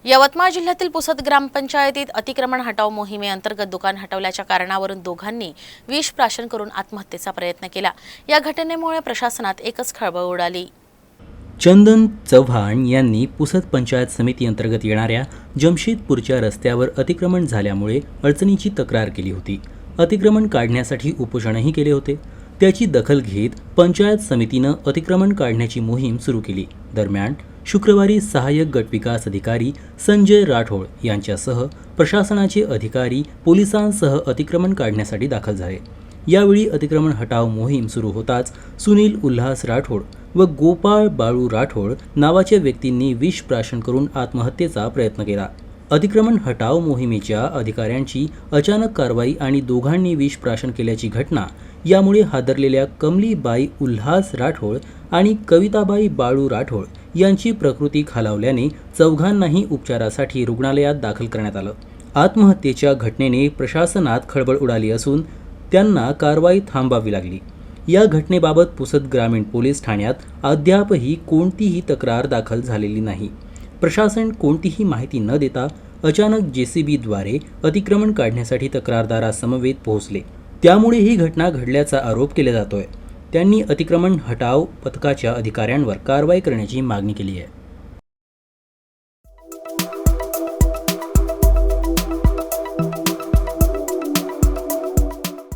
यवतमाळ जिल्ह्यातील पुसद ग्रामपंचायतीत अतिक्रमण हटाव मोहिमेअंतर्गत दुकान हटवल्याच्या कारणावरून दोघांनी विष प्राशन करून आत्महत्येचा प्रयत्न केला। या घटनेमुळे प्रशासनात एकच खळबळ उडाली। चंदन चव्हाण यांनी पुसद पंचायत समिती अंतर्गत येणाऱ्या जमशेदपूरच्या रस्त्यावर अतिक्रमण झाल्यामुळे अडचणीची तक्रार केली होती। अतिक्रमण काढण्यासाठी उपोषणही केले होते। त्याची दखल घेत पंचायत समितीनं अतिक्रमण काढण्याची मोहीम सुरू केली। दरम्यान शुक्रवारी सहाय्यक गट विकास अधिकारी संजय राठोड यांच्यासह प्रशासनाचे अधिकारी पोलिसांसह अतिक्रमण काढण्यासाठी दाखल झाले। यावेळी अतिक्रमण हटाव मोहीम सुरू होताच सुनील उल्हास राठोड व गोपाळ बाळू राठोड नावाच्या व्यक्तींनी विष प्राशन करून आत्महत्येचा प्रयत्न केला। अतिक्रमण हटाव मोहिमेच्या अधिकाऱ्यांची अचानक कारवाई आणि दोघांनी विष प्राशन केल्याची घटना यामुळे हादरलेल्या कमलीबाई उल्हास राठोड आणि कविताबाई बाळू राठोड यांची प्रकृती खालावल्याने चौघांनाही उपचारासाठी रुग्णालयात दाखल करण्यात आलं। आत्महत्येच्या घटनेने प्रशासनात खळबळ उडाली असून त्यांना कारवाई थांबवावी लागली। या घटनेबाबत पुसद ग्रामीण पोलीस ठाण्यात अद्यापही कोणतीही तक्रार दाखल झालेली नाही। प्रशासन कोणतीही माहिती न देता अचानक JCBद्वारे अतिक्रमण काढण्यासाठी तक्रारदारासमवेत पोहोचले। त्यामुळे ही घटना घडल्याचा आरोप केला जातोय। त्यांनी अतिक्रमण हटाव पथकाच्या अधिकाऱ्यांवर कारवाई करण्याची मागणी केली आहे।